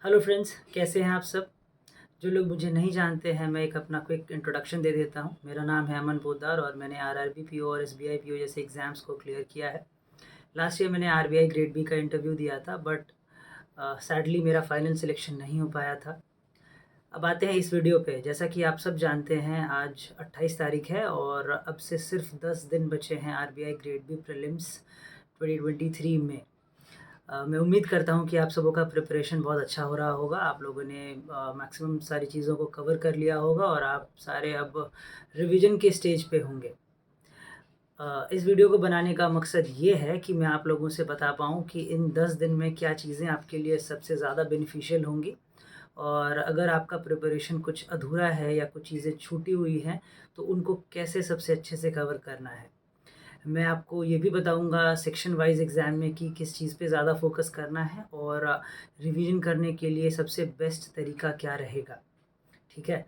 Hello friends, कैसे हैं आप सब। जो लोग मुझे नहीं जानते हैं, मैं एक अपना क्विक इंट्रोडक्शन दे देता हूं। मेरा नाम है अमन पोद्दार और मैंने आरआरबी पीओ और एसबीआई पीओ जैसे एग्ज़ाम्स को क्लियर किया है। लास्ट ईयर मैंने आरबीआई ग्रेड बी का इंटरव्यू दिया था, बट सैडली मेरा फाइनल सिलेक्शन नहीं हो पाया था। अब आते हैं इस वीडियो पे। जैसा कि आप सब जानते हैं, आज 28 तारीख है और अब से सिर्फ 10 दिन बचे हैं आरबीआई ग्रेड बी प्रीलिम्स 2023 में। मैं उम्मीद करता हूँ कि आप सबों का प्रिपरेशन बहुत अच्छा हो रहा होगा। आप लोगों ने मैक्सिमम सारी चीज़ों को कवर कर लिया होगा और आप सारे अब रिवीजन के स्टेज पे होंगे। इस वीडियो को बनाने का मकसद ये है कि मैं आप लोगों से बता पाऊँ कि इन 10 दिन में क्या चीज़ें आपके लिए सबसे ज़्यादा बेनिफिशियल होंगी, और अगर आपका प्रिपरेशन कुछ अधूरा है या कुछ चीज़ें छूटी हुई हैं, तो उनको कैसे सबसे अच्छे से कवर करना है। मैं आपको ये भी बताऊँगा सेक्शन वाइज़ एग्ज़ाम में कि किस चीज़ पे ज़्यादा फ़ोकस करना है और रिवीजन करने के लिए सबसे बेस्ट तरीका क्या रहेगा, ठीक है?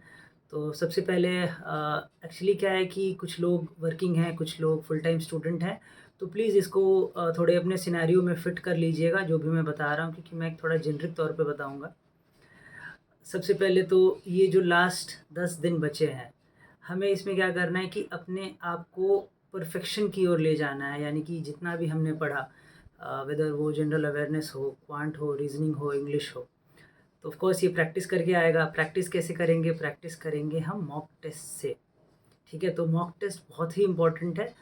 तो सबसे पहले एक्चुअली क्या है कि कुछ लोग वर्किंग हैं, कुछ लोग फुल टाइम स्टूडेंट हैं, तो प्लीज़ इसको थोड़े अपने सिनेरियो में फ़िट कर लीजिएगा जो भी मैं बता रहा हूँ, क्योंकि मैं एक थोड़ा जेनरिक तौर पे बताऊँगा। सबसे पहले तो ये जो लास्ट 10 दिन बचे हैं, हमें इसमें क्या करना है कि अपने आप को परफ़ेक्शन की ओर ले जाना है। यानी कि जितना भी हमने पढ़ा, वेदर वो जनरल अवेयरनेस हो, क्वांट हो, रीज़निंग हो, इंग्लिश हो, तो ऑफ़ कोर्स ये प्रैक्टिस करके आएगा। प्रैक्टिस कैसे करेंगे? प्रैक्टिस करेंगे हम मॉक टेस्ट से, ठीक है? तो मॉक टेस्ट बहुत ही इम्पोर्टेंट है।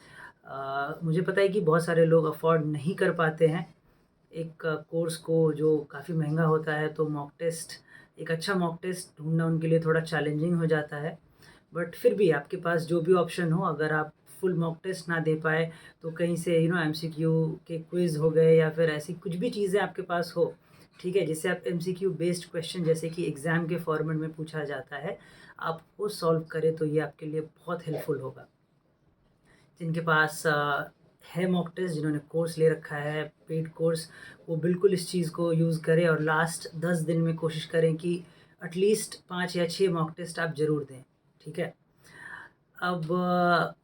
मुझे पता है कि बहुत सारे लोग अफ़ोर्ड नहीं कर पाते हैं एक कोर्स को जो काफ़ी महँगा होता है, तो मॉक टेस्ट, एक अच्छा मॉक टेस्ट ढूँढना उनके लिए थोड़ा चैलेंजिंग हो जाता है। बट फिर भी आपके पास जो भी ऑप्शन हो, अगर आप फुल मॉक टेस्ट ना दे पाए, तो कहीं से एमसीक्यू के क्विज़ हो गए या फिर ऐसी कुछ भी चीज़ें आपके पास हो, ठीक है? जिससे आप एमसीक्यू बेस्ड क्वेश्चन जैसे कि एग्ज़ाम के फॉर्मेट में पूछा जाता है, आप वो सॉल्व करें, तो ये आपके लिए बहुत हेल्पफुल होगा। जिनके पास है मॉक टेस्ट, जिन्होंने कोर्स ले रखा है, पेड कोर्स, वो बिल्कुल इस चीज़ को यूज़ करें और लास्ट 10 दिन में कोशिश करें कि एटलीस्ट 5 या 6 मॉक टेस्ट आप ज़रूर दें, ठीक है? अब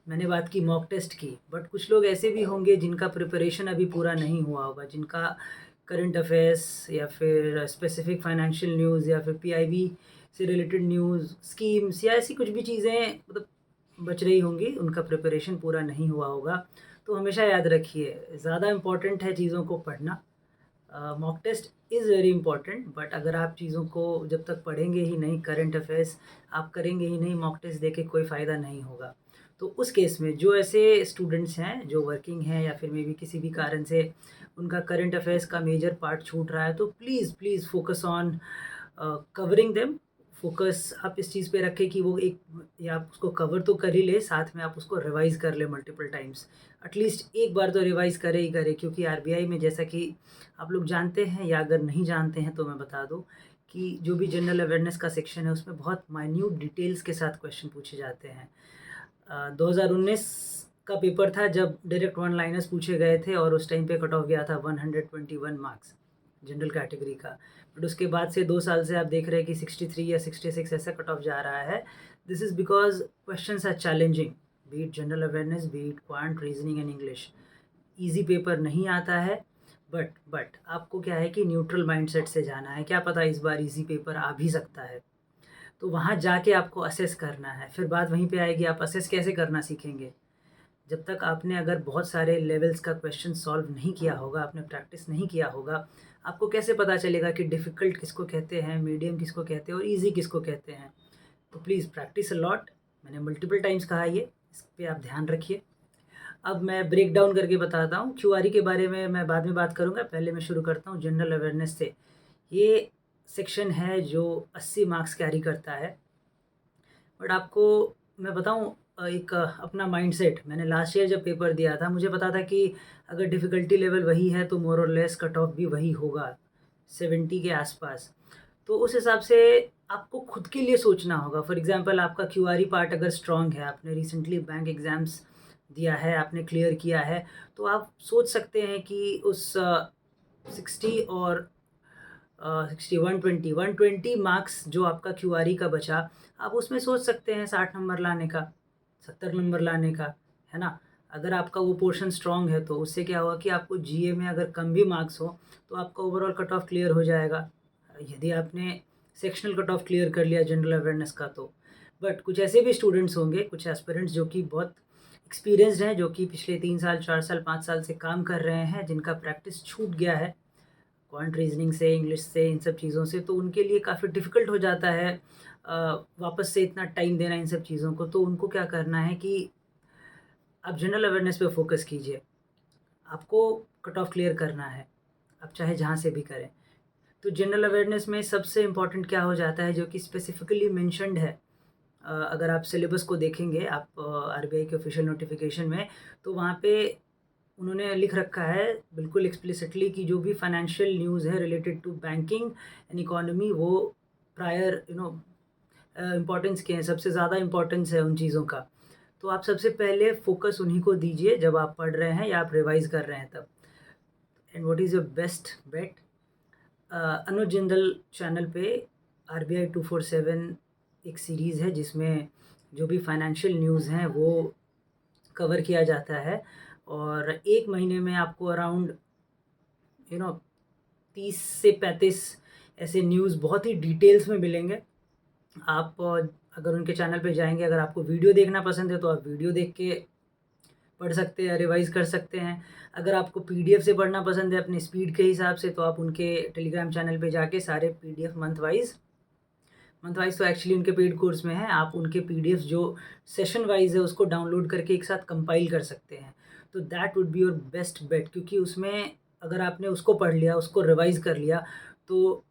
मैंने बात की मॉक टेस्ट की, बट कुछ लोग ऐसे भी होंगे जिनका प्रिपरेशन अभी पूरा नहीं हुआ होगा, जिनका करंट अफेयर्स या फिर स्पेसिफिक फाइनेंशियल न्यूज़ या फिर पीआईबी से रिलेटेड न्यूज़, स्कीम्स या ऐसी कुछ भी चीज़ें मतलब बच रही होंगी, उनका प्रिपरेशन पूरा नहीं हुआ होगा। तो हमेशा याद रखिए, ज़्यादा इम्पोर्टेंट है चीज़ों को पढ़ना। Mock test is very important, but अगर आप चीज़ों को जब तक पढ़ेंगे ही नहीं, करंट अफेयर्स आप करेंगे ही नहीं, मॉक टेस्ट देके कोई फ़ायदा नहीं होगा। तो उस केस में जो ऐसे स्टूडेंट्स हैं जो वर्किंग हैं या फिर मे बी किसी भी कारण से उनका करंट अफेयर्स का मेजर पार्ट छूट रहा है, तो please please focus on covering them. Focus आप इस चीज़ पे रखें कि वो एक, या आप उसको कवर तो कर ही लें, साथ में आप उसको रिवाइज़ कर लें मल्टीपल टाइम्स। एटलीस्ट एक बार तो रिवाइज़ करें ही करें, क्योंकि आरबीआई में, जैसा कि आप लोग जानते हैं या अगर नहीं जानते हैं तो मैं बता दूँ, कि जो भी जनरल अवेयरनेस का सेक्शन है उसमें बहुत माइन्यूट डिटेल्स के साथ क्वेश्चन पूछे जाते हैं। 2019 का पेपर था जब डायरेक्ट वन लाइनर्स पूछे गए थे और उस टाइम पे कट ऑफ गया था 121 मार्क्स जनरल कैटेगरी का। बट उसके बाद से 2 साल से आप देख रहे हैं कि 63 या 66 ऐसा कट ऑफ जा रहा है। This is because questions are challenging, be it general awareness, be it quant, reasoning and English. Easy paper नहीं आता है, बट आपको क्या है कि न्यूट्रल माइंडसेट से जाना है। क्या पता इस बार ईज़ी पेपर आ भी सकता है। तो वहाँ जाके आपको असेस करना है। फिर बात वहीं पे आएगी, आप असेस कैसे करना सीखेंगे? जब तक आपने अगर बहुत सारे लेवल्स का क्वेश्चन सॉल्व नहीं किया होगा, आपने प्रैक्टिस नहीं किया होगा, आपको कैसे पता चलेगा कि डिफ़िकल्ट किसको कहते हैं, मीडियम किसको कहते हैं और ईज़ी किसको कहते हैं? तो प्लीज़ प्रैक्टिस अ लॉट। मैंने मल्टीपल टाइम्स कहा ये, इस पे आप ध्यान रखिए। अब मैं ब्रेक डाउन करके बताता हूँ, क्यूआरई के बारे में मैं बाद में बात करूँगा, पहले मैं शुरू करता हूँ जनरल अवेयरनेस से। ये सेक्शन है जो 80 मार्क्स कैरी करता है। बट आपको मैं बताऊँ, एक अपना माइंडसेट, मैंने लास्ट ईयर जब पेपर दिया था, मुझे पता था कि अगर डिफ़िकल्टी लेवल वही है तो मोर और लेस कट ऑफ भी वही होगा, 70 के आसपास। तो उस हिसाब से आपको खुद के लिए सोचना होगा। फॉर एग्ज़ाम्पल, आपका क्यूआरई पार्ट अगर स्ट्रॉन्ग है, आपने रिसेंटली बैंक एग्ज़ाम्स दिया है, आपने क्लियर किया है, तो आप सोच सकते हैं कि उस 60 और 60 120 120 मार्क्स जो आपका क्यूआरई का बचा, आप उसमें सोच सकते हैं 60 नंबर लाने का, 70 नंबर लाने का, है ना? अगर आपका वो पोर्शन स्ट्रॉन्ग है तो उससे क्या होगा कि आपको जीए में अगर कम भी मार्क्स हो तो आपका ओवरऑल कट ऑफ क्लियर हो जाएगा। यदि आपने सेक्शनल कट ऑफ क्लियर कर लिया जनरल अवेयरनेस का तो। बट कुछ ऐसे भी स्टूडेंट्स होंगे, कुछ एस्पिरेंट्स जो कि बहुत एक्सपीरियंस्ड हैं, जो कि पिछले 3 साल, 4 साल, 5 साल से काम कर रहे हैं, जिनका प्रैक्टिस छूट गया है क्वांट रीजनिंग से, इंग्लिश से, इन सब चीज़ों से, तो उनके लिए काफ़ी डिफ़िकल्ट हो जाता है वापस से इतना टाइम देना इन सब चीज़ों को। तो उनको क्या करना है कि आप जनरल अवेयरनेस पे फ़ोकस कीजिए। आपको कट ऑफ क्लियर करना है, आप चाहे जहाँ से भी करें। तो जनरल अवेयरनेस में सबसे इम्पोर्टेंट क्या हो जाता है जो कि स्पेसिफिकली मेंशन्ड है, अगर आप सिलेबस को देखेंगे आप आरबीआई के ऑफिशियल नोटिफिकेशन में, तो वहाँ पे उन्होंने लिख रखा है बिल्कुल एक्सप्लिसिटली कि जो भी फाइनेंशियल न्यूज़ है related to banking and economy वो प्रायर इम्पोर्टेंस के हैं, सबसे ज़्यादा इम्पोर्टेंस है उन चीज़ों का। तो आप सबसे पहले फ़ोकस उन्हीं को दीजिए जब आप पढ़ रहे हैं या आप रिवाइज़ कर रहे हैं तब। And what is your best bet? Anuj Jindal channel पे आरबीआई 247 एक सीरीज़ है जिसमें जो भी फाइनेंशियल न्यूज़ हैं वो कवर किया जाता है, और 1 महीने में आपको अराउंड 30 से 35 ऐसे न्यूज़ बहुत ही डिटेल्स में मिलेंगे। आप अगर उनके चैनल पे जाएँगे, अगर आपको वीडियो देखना पसंद है तो आप वीडियो देख के पढ़ सकते हैं, रिवाइज़ कर सकते हैं। अगर आपको पीडीएफ से पढ़ना पसंद है अपनी स्पीड के हिसाब से, तो आप उनके टेलीग्राम चैनल पे जाके सारे पीडीएफ मंथ वाइज़ तो एक्चुअली उनके पेड कोर्स में है, आप उनके पीडीएफ जो सेशन वाइज़ है उसको डाउनलोड करके एक साथ कंपाइल कर सकते हैं। तो that would be your best bet, क्योंकि उसमें अगर आपने उसको पढ़ लिया, उसको रिवाइज़ कर लिया, तो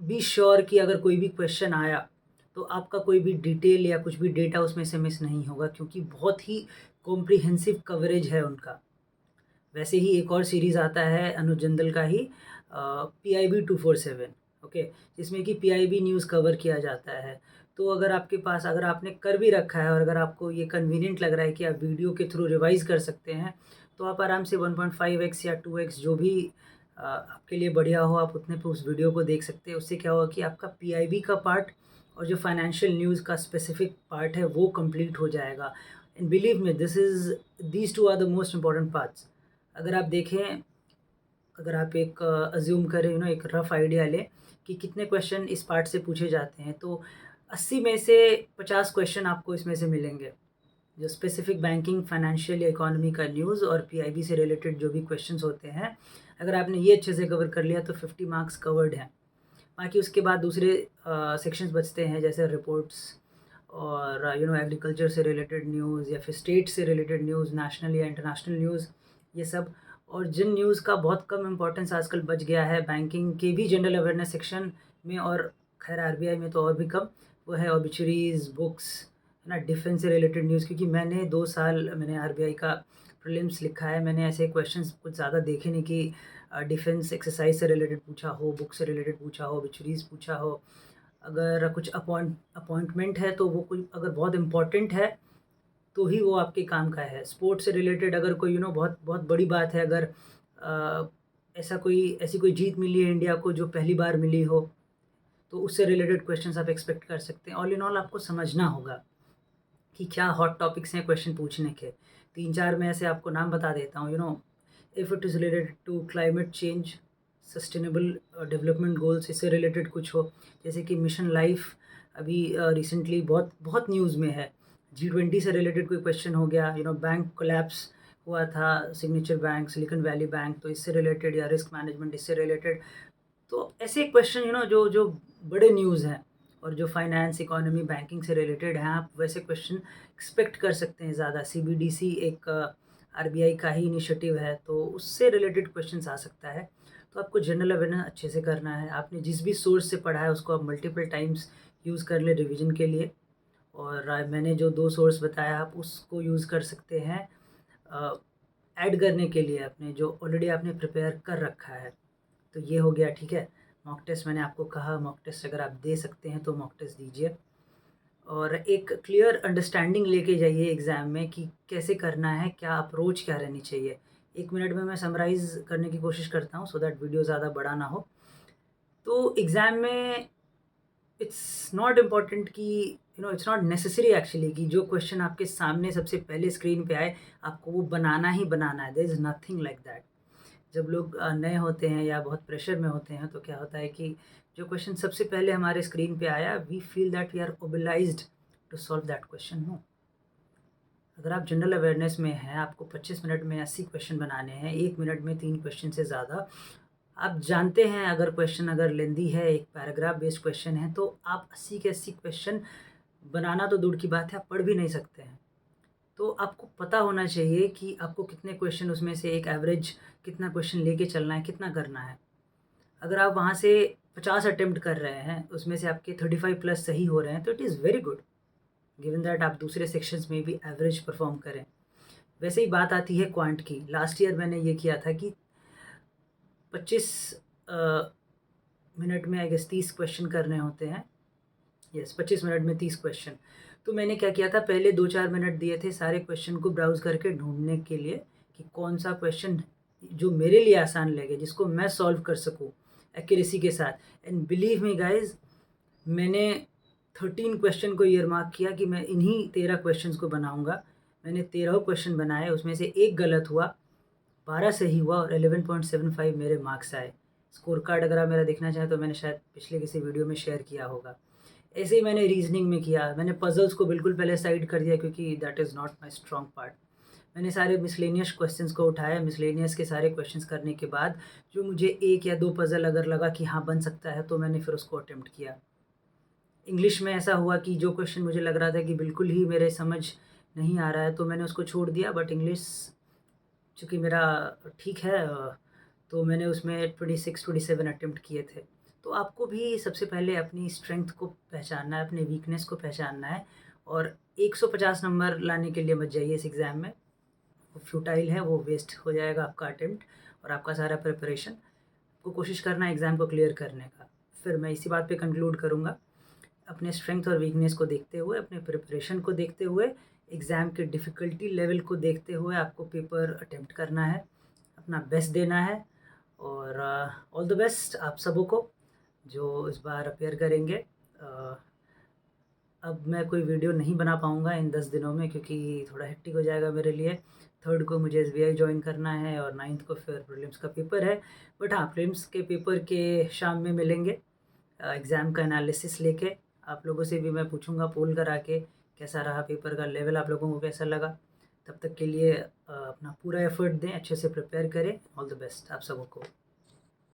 बी श्योर कि अगर कोई भी क्वेश्चन आया तो आपका कोई भी डिटेल या कुछ भी डेटा उसमें से मिस नहीं होगा, क्योंकि बहुत ही कॉम्प्रिहेंसिव कवरेज है उनका। वैसे ही एक और सीरीज़ आता है अनुज जिंदल का ही, पीआईबी 247, ओके, जिसमें कि पीआईबी न्यूज़ कवर किया जाता है। तो अगर आपके पास, अगर आपने कर भी रखा है और अगर आपको ये कन्वीनिएंट लग रहा है कि आप वीडियो के थ्रू रिवाइज़ कर सकते हैं, तो आप आराम से 1.5x या 2x जो भी आपके लिए बढ़िया हो, आप उतने पे उस वीडियो को देख सकते हैं। उससे क्या होगा कि आपका पीआईबी का पार्ट और जो फाइनेंशियल न्यूज़ का स्पेसिफिक पार्ट है वो कंप्लीट हो जाएगा। And believe me, these two are the most important parts. अगर आप देखें, अगर आप एक अज़्यूम करें, एक रफ़ आइडिया लें कि कितने क्वेश्चन इस पार्ट से पूछे जाते हैं, तो 80 में से 50 क्वेश्चन आपको इसमें से मिलेंगे। जो स्पेसिफिक बैंकिंग, फाइनेंशियल या इकोनॉमी का न्यूज़ और पीआईबी से रिलेटेड जो भी क्वेश्चन्स होते हैं, अगर आपने ये अच्छे से कवर कर लिया तो 50 मार्क्स कवर्ड हैं। बाकी उसके बाद दूसरे सेक्शंस बचते हैं, जैसे रिपोर्ट्स और एग्रीकल्चर से रिलेटेड न्यूज़ या फिर स्टेट से रिलेटेड न्यूज़, नेशनल या इंटरनेशनल न्यूज़, ये सब। और जिन न्यूज़ का बहुत कम इम्पोर्टेंस आजकल बच गया है बैंकिंग के भी जनरल अवेयरनेस सेक्शन में, और खैर आरबीआई में तो और भी कम, वो है ऑबिचुरीज़, बुक्स, है ना, डिफेंस से रिलेटेड न्यूज़। क्योंकि मैंने 2 साल मैंने आरबीआई का प्रीलिम्स लिखा है, मैंने ऐसे क्वेश्चंस कुछ ज़्यादा देखे नहीं कि डिफेंस एक्सरसाइज से रिलेटेड पूछा हो, बुक से रिलेटेड पूछा हो, ऑबिचुरीज़ पूछा हो। अगर कुछ अपॉइंटमेंट है तो वो कोई अगर बहुत इम्पोर्टेंट है तो ही वो आपके काम का है। स्पोर्ट्स से रिलेटेड अगर कोई बहुत बहुत बड़ी बात है, अगर ऐसी कोई जीत मिली है इंडिया को जो पहली बार मिली हो, तो उससे रिलेटेड क्वेश्चंस आप एक्सपेक्ट कर सकते हैं। ऑल इन ऑल आपको समझना होगा कि क्या हॉट टॉपिक्स हैं क्वेश्चन पूछने के। 3-4 मैं ऐसे आपको नाम बता देता हूँ। If it is related to climate change, sustainable development goals, इससे रिलेटेड कुछ हो, जैसे कि मिशन लाइफ अभी रिसेंटली बहुत बहुत न्यूज़ में है। G20 से रिलेटेड कोई क्वेश्चन हो गया, बैंक कोलैप्स हुआ था, signature bank, silicon valley bank, तो इससे रिलेटेड, या रिस्क मैनेजमेंट इससे रिलेटेड। तो ऐसे क्वेश्चन जो जो बड़े न्यूज़ हैं और जो फाइनेंस, इकोनॉमी, बैंकिंग से रिलेटेड हैं, आप वैसे क्वेश्चन एक्सपेक्ट कर सकते हैं ज़्यादा। सीबीडीसी एक आरबीआई का ही इनिशिएटिव है, तो उससे रिलेटेड क्वेश्चंस आ सकता है। तो आपको जनरल अवेयरनेस अच्छे से करना है। आपने जिस भी सोर्स से पढ़ा है उसको आप मल्टीपल टाइम्स यूज़ कर लें रिवीजन के लिए। और मैंने जो 2 सोर्स बताया आप उसको यूज़ कर सकते हैं ऐड करने के लिए अपने जो ऑलरेडी आपने प्रिपेयर कर रखा है। तो ये हो गया, ठीक है। मॉक टेस्ट मैंने आपको कहा, मॉक टेस्ट अगर आप दे सकते हैं तो मॉक टेस्ट दीजिए, और एक क्लियर अंडरस्टैंडिंग लेके जाइए एग्ज़ाम में कि कैसे करना है, क्या अप्रोच क्या रहनी चाहिए। 1 मिनट में मैं समराइज़ करने की कोशिश करता हूँ सो दैट वीडियो ज़्यादा बड़ा ना हो। तो एग्ज़ाम में इट्स नॉट इम्पॉर्टेंट कि इट्स नॉट नेसेसरी एक्चुअली कि जो क्वेश्चन आपके सामने सबसे पहले स्क्रीन पे आए आपको वो बनाना ही बनाना है। There is nothing like that. जब लोग नए होते हैं या बहुत प्रेशर में होते हैं तो क्या होता है कि जो क्वेश्चन सबसे पहले हमारे स्क्रीन पे आया we feel that we are obliged to solve that question. No, अगर आप जनरल अवेयरनेस में हैं, आपको 25 मिनट में 80 क्वेश्चन बनाने हैं, 1 मिनट में 3 क्वेश्चन से ज़्यादा, आप जानते हैं अगर क्वेश्चन अगर लेंदी है, एक पैराग्राफ बेस्ड क्वेश्चन है, तो आप 80 के 80 क्वेश्चन बनाना तो दूर की बात है, आप पढ़ भी नहीं सकते हैं। तो आपको पता होना चाहिए कि आपको कितने क्वेश्चन उसमें से एक एवरेज कितना क्वेश्चन लेके चलना है, कितना करना है। अगर आप वहाँ से 50 अटेम्प्ट कर रहे हैं, उसमें से आपके 35 प्लस सही हो रहे हैं, तो it is very good, given that आप दूसरे सेक्शंस में भी एवरेज परफॉर्म करें। वैसे ही बात आती है क्वांट की। लास्ट ईयर मैंने ये किया था कि 25 मिनट में आई गेस 30 क्वेश्चन करने होते हैं। यस, 25 मिनट में 30 क्वेश्चन। तो मैंने क्या किया था, पहले 2-4 मिनट दिए थे सारे क्वेश्चन को ब्राउज़ करके ढूँढने के लिए कि कौन-सा क्वेश्चन जो मेरे लिए आसान लगे, जिसको मैं सॉल्व कर सकूँ एक्यूरेसी के साथ। एंड बिलीव मी गाइज़, मैंने 13 क्वेश्चन को ईयरमार्क किया कि मैं इन्हीं 13 क्वेश्चंस को बनाऊँगा। मैंने 13 क्वेश्चन बनाए, उसमें से 1 गलत हुआ, 12 सही हुआ और 11.75 मेरे मार्क्स आए। स्कोर कार्ड अगर आप मेरा देखना चाहें तो मैंने शायद पिछले किसी वीडियो में शेयर किया होगा। ऐसे ही मैंने रीज़निंग में किया। मैंने पज़ल्स को बिल्कुल पहले साइड कर दिया क्योंकि that is not my strong part. मैंने सारे मिसलेनियस क्वेश्चंस को उठाया। मिसलेनियस के सारे क्वेश्चंस करने के बाद जो मुझे 1 या 2 पज़ल अगर लगा कि हाँ, बन सकता है, तो मैंने फिर उसको अटेम्प्ट किया। इंग्लिश में ऐसा हुआ कि जो क्वेश्चन मुझे लग रहा था कि बिल्कुल ही मेरे समझ नहीं आ रहा है, तो मैंने उसको छोड़ दिया। बट इंग्लिश चूँकि मेरा ठीक है, तो मैंने उसमें 26-27 अटेम्प्ट किए थे। तो आपको भी सबसे पहले अपनी स्ट्रेंथ को पहचानना है, अपने वीकनेस को पहचानना है और 150 नंबर लाने के लिए मत जाइए इस एग्ज़ाम में। वो फ्यूटाइल है, वो वेस्ट हो जाएगा आपका अटेम्प्ट और आपका सारा प्रिपरेशन। आपको कोशिश करना है एग्ज़ाम को क्लियर करने का। फिर मैं इसी बात पे कंक्लूड करूँगा, अपने स्ट्रेंथ और वीकनेस को देखते हुए, अपने प्रिपरेशन को देखते हुए, एग्ज़ाम के डिफ़िकल्टी लेवल को देखते हुए आपको पेपर अटेम्प्ट करना है, अपना बेस्ट देना है और ऑल द बेस्ट आप सबों को जो इस बार अपीयर करेंगे। अब मैं कोई वीडियो नहीं बना पाऊँगा इन 10 दिनों में क्योंकि थोड़ा हेक्टिक हो जाएगा मेरे लिए। 3rd को मुझे एसबीआई जॉइन करना है और 9th को फिर प्रीलिम्स का पेपर है। बट हाँ, प्रीलिम्स के पेपर के शाम में मिलेंगे एग्ज़ाम का एनालिसिस लेके। आप लोगों से भी मैं पूछूँगा पोल करा के कैसा रहा पेपर का लेवल, आप लोगों को कैसा लगा। तब तक के लिए अपना पूरा एफ़र्ट दें, अच्छे से प्रिपेयर करें। ऑल द बेस्ट आप सबों को।